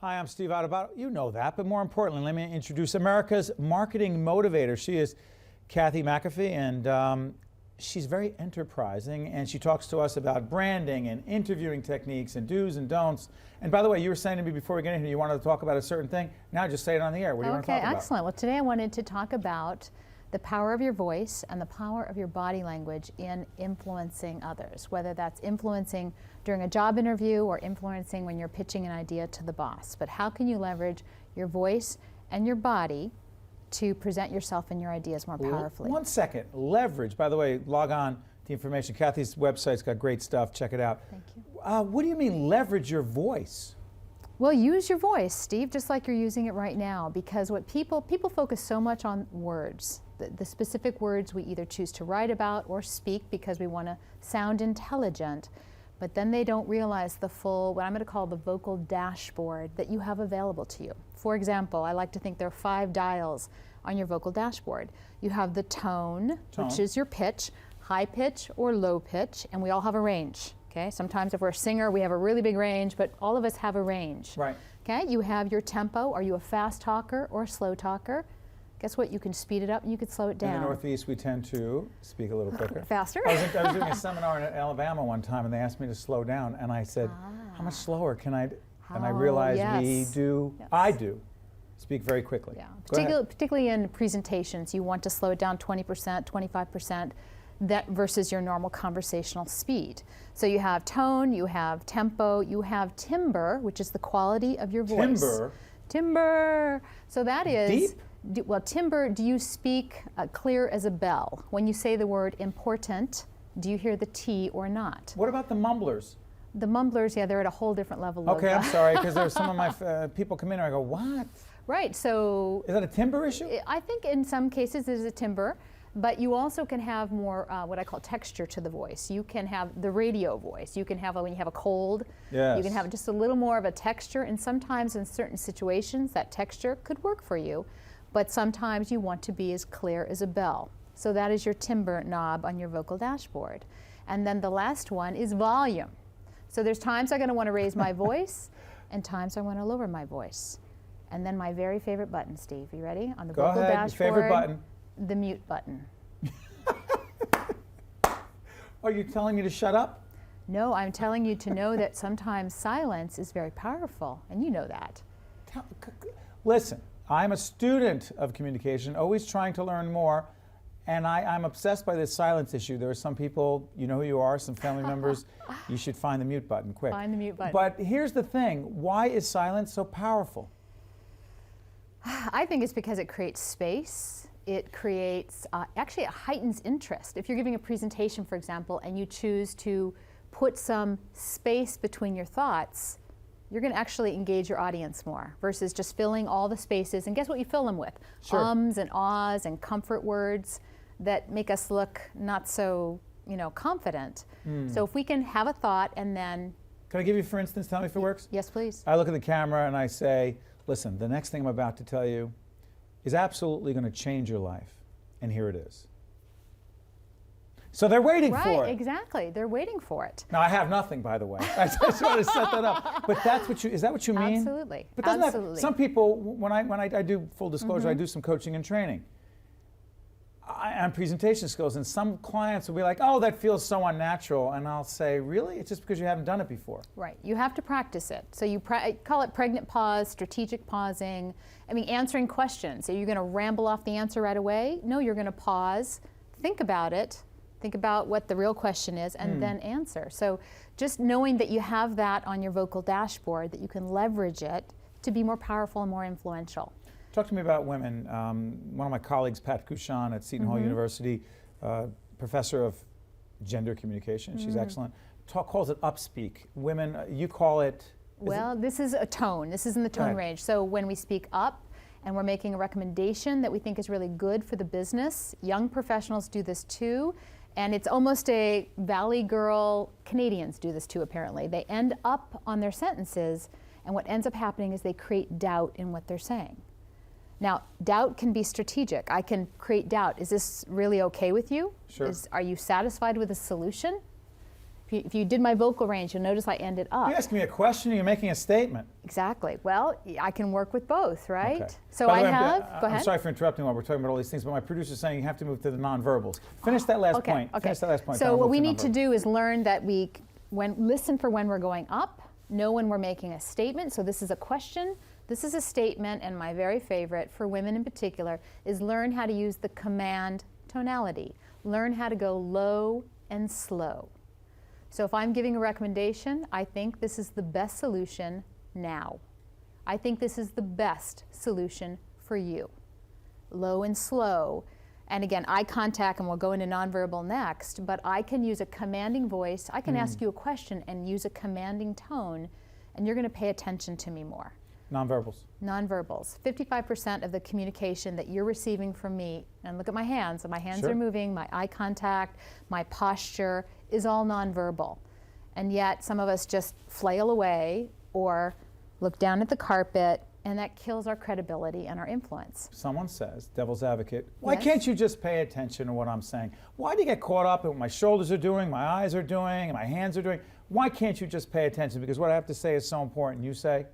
Hi, I'm Steve Adubato. You know that, but more importantly, let me introduce America's marketing motivator. She is Kathy McAfee, and she's very enterprising, and she talks to us about branding and interviewing techniques and do's and don'ts. And by the way, you were saying to me before we get in here, you wanted to talk about a certain thing. Now just say it on the air. What do you want to talk about? Okay, excellent. Well, today I wanted to talk about the power of your voice and the power of your body language in influencing others, whether that's influencing during a job interview or influencing when you're pitching an idea to the boss. But how can you leverage your voice and your body to present yourself and your ideas more powerfully? 1 second. Leverage. By the way, log on the information. Kathy's website's got great stuff. Check it out. Thank you. What do you mean leverage your voice? Well, use your voice, Steve, just like you're using it right now, because what people focus so much on words, the specific words we either choose to write about or speak because we want to sound intelligent, but then they don't realize the full, what I'm going to call the vocal dashboard that you have available to you. For example, I like to think there are 5 dials on your vocal dashboard. You have the tone, which is your pitch, high pitch or low pitch, and we all have a range. Okay, sometimes if we're a singer, we have a really big range, but all of us have a range. Right. Okay, you have your tempo. Are you a fast talker or a slow talker? Guess what? You can speed it up and you can slow it down. In the Northeast, we tend to speak a little quicker. Faster? I was doing a seminar in Alabama one time, and they asked me to slow down, and I said, how much slower can I? And I realized I do speak very quickly. Yeah, particularly in presentations, you want to slow it down 20%, 25%. That versus your normal conversational speed. So you have tone, you have tempo, you have timbre, which is the quality of your voice. Timbre? Timbre. So that is... Deep? Well, timbre, do you speak clear as a bell? When you say the word important, do you hear the T or not? What about the mumblers? The mumblers, yeah, they're at a whole different level. Okay, I'm sorry, because there's some of my people come in and I go, what? Right, so... Is that a timbre issue? I think in some cases it is a timbre. But you also can have more what I call texture to the voice. You can have the radio voice. You can have, when you have a cold, yes. You can have just a little more of a texture. And sometimes in certain situations, that texture could work for you. But sometimes you want to be as clear as a bell. So that is your timbre knob on your vocal dashboard. And then the last one is volume. So there's times I'm going to want to raise my voice and times I want to lower my voice. And then my very favorite button, Steve. You ready? On the vocal dashboard. Your favorite button. The mute button. Are you telling me to shut up? No, I'm telling you to know that sometimes silence is very powerful, and you know that. Listen, I'm a student of communication, always trying to learn more, and I'm obsessed by this silence issue. There are some people, you know who you are, some family members, you should find the mute button quick. Find the mute button. But here's the thing, why is silence so powerful? I think it's because it creates space. It creates, actually it heightens interest. If you're giving a presentation, for example, and you choose to put some space between your thoughts, you're going to actually engage your audience more versus just filling all the spaces. And guess what you fill them with? Sure. Ums and ahs and comfort words that make us look not so, confident. So if we can have a thought and then... Can I give you, for instance, tell me if it works? Yes, please. I look at the camera and I say, listen, the next thing I'm about to tell you is absolutely going to change your life, and here it is. So they're waiting for it. Right, exactly. They're waiting for it. Now I have nothing, by the way. I just want to set that up. But that's what is that what you mean? Absolutely. But doesn't Absolutely. That, some people, when I do full disclosure, I do some coaching and training on presentation skills, and some clients will be like, "Oh, that feels so unnatural," and I'll say, "Really? It's just because you haven't done it before." Right. You have to practice it. So you call it pregnant pause, strategic pausing. I mean, answering questions. Are you going to ramble off the answer right away? No, you're going to pause, think about it, think about what the real question is, and then answer. So just knowing that you have that on your vocal dashboard, that you can leverage it to be more powerful and more influential. Talk to me about women. One of my colleagues, Pat Cushon at Seton Hall University, professor of gender communication. She's excellent. Calls it upspeak. Women, you call it... Well, this is a tone. This is in the tone range. So when we speak up and we're making a recommendation that we think is really good for the business, young professionals do this too. And it's almost a Valley Girl, Canadians do this too apparently. They end up on their sentences, and what ends up happening is they create doubt in what they're saying. Now, doubt can be strategic. I can create doubt. Is this really okay with you? Sure. Are you satisfied with the solution? If you did my vocal range, you'll notice I ended up. You're asking me a question, or you're making a statement? Exactly. Well, I can work with both, right? Okay. So By the way, go ahead. I'm sorry for interrupting while we're talking about all these things, but my producer's saying you have to move to the nonverbals. Finish that last point. Okay. Finish that last point. So what we need to do is learn that listen for when we're going up, know when we're making a statement. So this is a question, this is a statement, and my very favorite for women in particular is learn how to use the command tonality. Learn how to go low and slow. So if I'm giving a recommendation, I think this is the best solution now. I think this is the best solution for you. Low and slow. And again, eye contact, and we'll go into nonverbal next, but I can use a commanding voice. I can ask you a question and use a commanding tone, and you're going to pay attention to me more. Nonverbals. Nonverbals. 55% of the communication that you're receiving from me, and look at my hands Sure. are moving, my eye contact, my posture is all nonverbal. And yet some of us just flail away or look down at the carpet, and that kills our credibility and our influence. Someone says, devil's advocate, why Yes. can't you just pay attention to what I'm saying? Why do you get caught up in what my shoulders are doing, my eyes are doing, and my hands are doing? Why can't you just pay attention? Because what I have to say is so important. You say?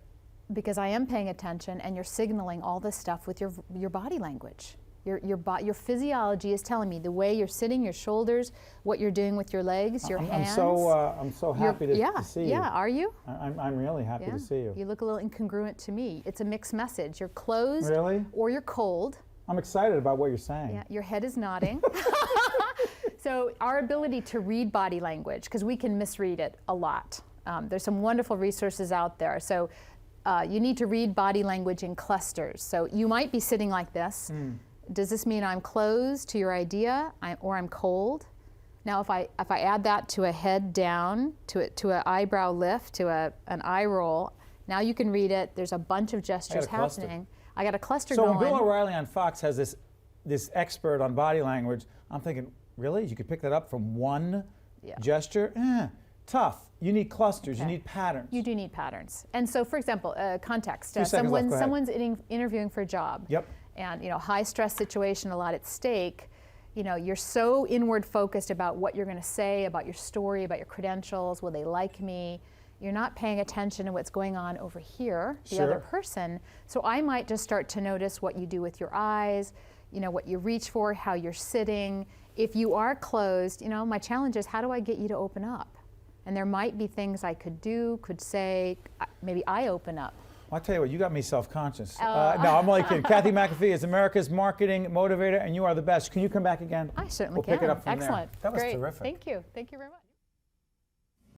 Because I am paying attention, and you're signaling all this stuff with your body language. Your physiology is telling me the way you're sitting, your shoulders, what you're doing with your legs, your hands. I'm so happy to see you. Yeah, are you? I'm really happy to see you. You look a little incongruent to me. It's a mixed message. You're closed Really? or you're cold. I'm excited about what you're saying. Yeah, your head is nodding. So our ability to read body language, because we can misread it a lot. There's some wonderful resources out there. So you need to read body language in clusters. So you might be sitting like this. Does this mean I'm closed to your idea, or I'm cold? Now, if I add that to a head down, to an eyebrow lift, to an eye roll, now you can read it. There's a bunch of gestures happening. I got a cluster So going. when Bill O'Reilly on Fox has this expert on body language, I'm thinking, really? You could pick that up from one gesture? Tough. You need clusters. You need patterns. You do need patterns. And so, for example, context. Someone's interviewing for a job. Yep. And high stress situation, a lot at stake. You're so inward focused about what you're going to say, about your story, about your credentials. Will they like me? You're not paying attention to what's going on over here, the other person. So I might just start to notice what you do with your eyes, what you reach for, how you're sitting. If you are closed, my challenge is, how do I get you to open up? And there might be things I could do, could say, maybe I open up. I'll tell you what, you got me self-conscious. No, I'm only kidding. Kathy McAfee is America's marketing motivator, and you are the best. Can you come back again? I certainly can. We'll pick it up from Excellent. there. That was Great. terrific. Thank you. Thank you very much.